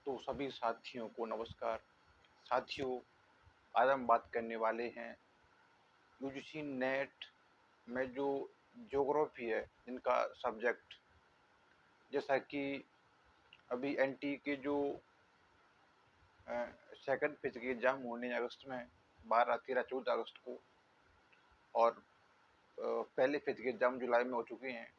तो सभी साथियों को नमस्कार। साथियों, आज हम बात करने वाले हैं यूजीसी नेट में जो ज्योग्राफी है इनका सब्जेक्ट। जैसा कि अभी एनटी के जो सेकंड फेज के एग्जाम होने हैं अगस्त में 12, 13, 14 अगस्त को, और पहले फेज के एग्जाम जुलाई में हो चुके हैं।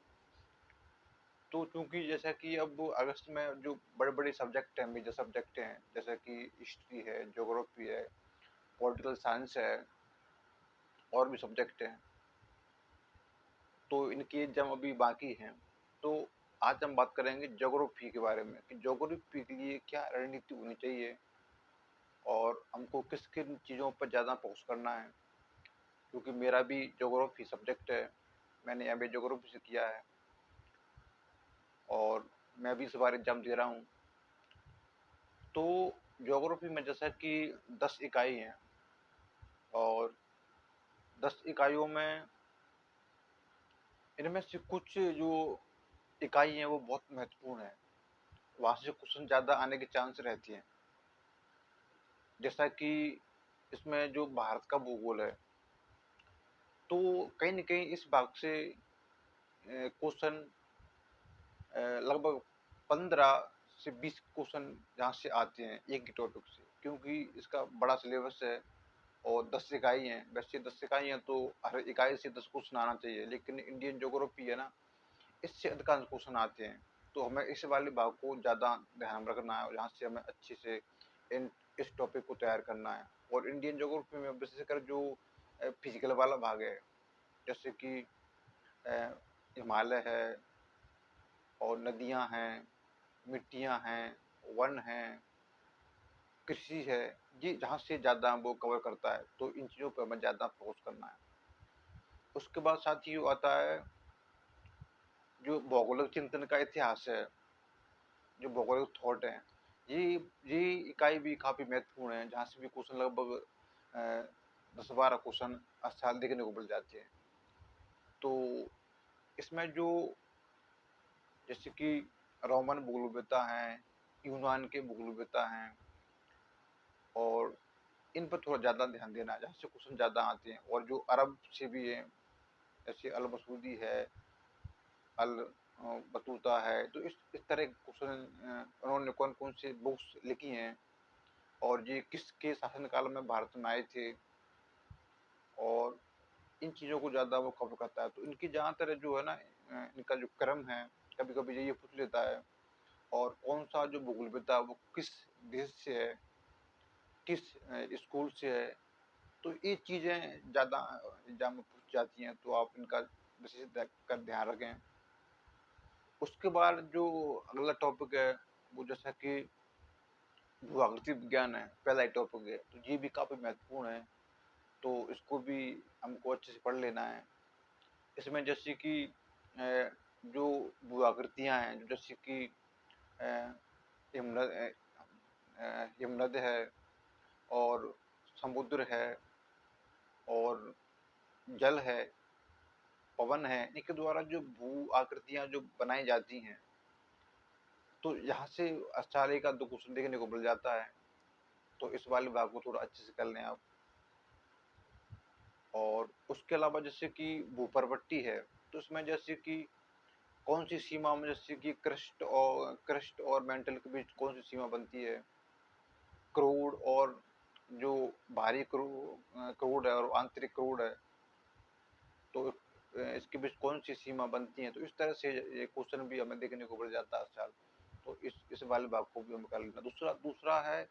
तो चूंकि जैसा कि अब अगस्त में जो बड़े बड़े सब्जेक्ट हैं, मेजर सब्जेक्ट हैं, जैसा कि हिस्ट्री है, ज्योग्राफी है, पॉलिटिकल साइंस है, और भी सब्जेक्ट हैं, तो इनके एग्जाम अभी बाकी हैं। तो आज हम बात करेंगे ज्योग्राफी के बारे में कि ज्योग्राफी के लिए क्या रणनीति होनी चाहिए और हमको किस किन चीज़ों पर ज़्यादा फोकस करना है। क्योंकि मेरा भी ज्योग्राफी सब्जेक्ट है, मैंने एमए ज्योग्राफी से किया है और मैं भी इस बार एग्जाम दे रहा हूँ। तो ज्योग्राफी में जैसा कि 10 इकाई हैं और 10 इकाइयों में इनमें से कुछ जो इकाई हैं वो बहुत महत्वपूर्ण है, वहाँ से क्वेश्चन ज़्यादा आने के चांस रहती हैं। जैसा कि इसमें जो भारत का भूगोल है, तो कहीं न कहीं इस भाग से क्वेश्चन लगभग 15 से 20 क्वेश्चन यहाँ से आते हैं एक ही टॉपिक से, क्योंकि इसका बड़ा सिलेबस है और 10 इकाई हैं। वैसे 10 इकाई हैं तो हर इकाई से 10 क्वेश्चन आना चाहिए, लेकिन इंडियन ज्योग्राफी है ना, इससे अधिकांश क्वेश्चन आते हैं। तो हमें इस वाले भाग को ज़्यादा ध्यान रखना है और यहाँ से हमें अच्छे से इन इस टॉपिक को तैयार करना है। और इंडियन ज्योग्राफी में विशेषकर जो फिजिकल वाला भाग है, जैसे कि हिमालय है और नदियाँ हैं, मिट्टियाँ हैं, वन हैं, कृषि है, ये जहाँ से ज़्यादा वो कवर करता है, तो इन चीज़ों पर हमें ज़्यादा फोकस करना है। उसके बाद साथियों आता है जो भौगोलिक चिंतन का इतिहास है, जो भौगोलिक थॉट है, ये ये इकाई भी काफ़ी महत्वपूर्ण है, जहाँ से भी क्वेश्चन लगभग 10-12 क्वेश्चन हर साल देखने को मिल जाते हैं। तो इसमें जो जैसे कि रोमन भूगोलविद्ता हैं, यूनान के भूगोलविद्ता हैं, और इन पर थोड़ा ज़्यादा ध्यान देना है, जहाँ से क्वेश्चन ज़्यादा आते हैं। और जो अरब से भी हैं, जैसे अल मसूदी है, अल बतूता है, तो इस तरह के क्वेश्चन उन्होंने कौन कौन से बुक्स लिखी हैं और ये किसके शासनकाल में भारत में आए थे, और इन चीज़ों को ज़्यादा वो कवर करता है। तो इनकी ज़्यादातर जो है ना, इनका जो क्रम है, कभी कभी ये पूछ लेता है, और कौन सा जो भूगोलविद्ता है वो किस देश से है, किस स्कूल से है, तो ये चीज़ें ज़्यादा एग्जाम में पूछ जाती हैं, तो आप इनका विशेष कर ध्यान रखें। उसके बाद जो अगला टॉपिक है, वो जैसा कि भू-आकृति विज्ञान है, पहला ही टॉपिक है, तो ये भी काफ़ी महत्वपूर्ण है, तो इसको भी हमको अच्छे से पढ़ लेना है। इसमें जैसे कि जो भू-आकृतियाँ हैं, जैसे कि हिमनद हिमनद है और समुद्र है और जल है, पवन है, इनके द्वारा जो भू-आकृतियाँ जो बनाई जाती हैं, तो यहाँ से आसानी का 2 क्वेश्चन देखने को मिल जाता है, तो इस वाले भाग को थोड़ा अच्छे से कर लें आप। और उसके अलावा जैसे कि भूपर्वट्टी है, तो इसमें जैसे कि कौन सी सीमा में, जैसे कि क्रस्ट और मेंटल के बीच कौन सी सीमा बनती है, क्रूड और जो भारी क्रूड है और आंतरिक क्रूड है, तो इसके बीच कौन सी सीमा बनती है। तो इस तरह से ये क्वेश्चन भी हमें देखने को मिल जाता है हर साल, तो इस वाले भाग को भी हमें कर लेना। दूसरा दूसरा है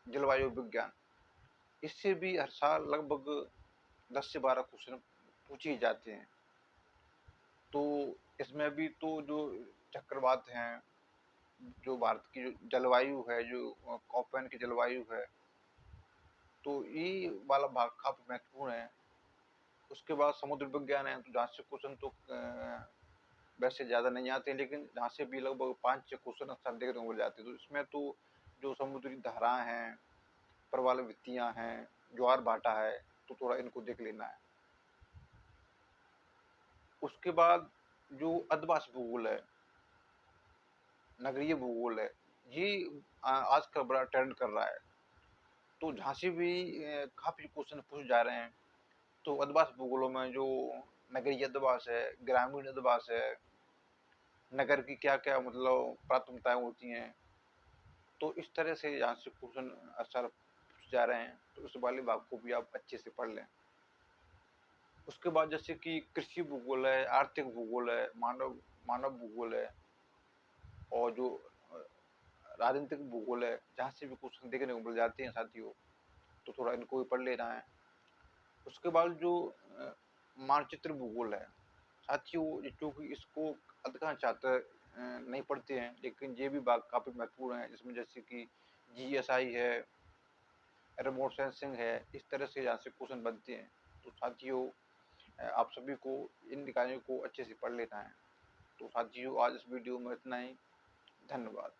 जलवायु विज्ञान, इससे भी हर साल लगभग 10 से 12 क्वेश्चन पूछे ही जाते हैं। तो इसमें भी तो जो चक्रवात हैं, जो भारत की जो जलवायु है, जो कोपेन की जलवायु है, तो ये वाला भाग काफ़ी महत्वपूर्ण है। उसके बाद समुद्र विज्ञान है, तो जहाँ से क्वेश्चन तो वैसे ज़्यादा नहीं आते हैं, लेकिन जहाँ से भी लगभग 5-6 क्वेश्चन अक्सर देखने को मिल जाते हैं। तो इसमें तो जो समुद्री धाराएँ हैं, प्रवालवृत्तियाँ हैं, ज्वार-भाटा है, तो थोड़ा इनको देख लेना है। उसके बाद जो अधिवासी भूगोल है, नगरीय भूगोल है, ये आजकल बड़ा ट्रेंड कर रहा है। तो जहाँ से भी काफ़ी क्वेश्चन पूछे जा रहे हैं, तो अदबास भूगोलों में जो नगरीय अदबास है, ग्रामीण अदबास है, नगर की क्या-क्या मतलब प्राथमिकताएँ होती हैं, तो इस तरह से यहाँ से क्वेश्चन सर पूछे जा रहे हैं, तो उस वाले भाग को भी आप अच्छे से पढ़ लें। उसके बाद जैसे कि कृषि भूगोल है, आर्थिक भूगोल है, मानव मानव भूगोल है और जो अ, राजनीतिक भूगोल है, जहाँ से भी क्वेश्चन देखने को मिल जाते हैं साथियों, तो थोड़ा इनको भी पढ़ लेना है। उसके बाद जो मानचित्र भूगोल है, साथियों चूँकि इसको अधिकांश छात्र नहीं पढ़ते हैं, लेकिन ये भी भाग काफ़ी महत्वपूर्ण है, इसमें जैसे कि जीएसआई है, रिमोट सेंसिंग है, इस तरह से यहाँ से क्वेश्चन बनते हैं। तो साथियों आप सभी को इन निकायों को अच्छे से पढ़ लेना है। तो साथियों आज इस वीडियो में इतना ही। धन्यवाद।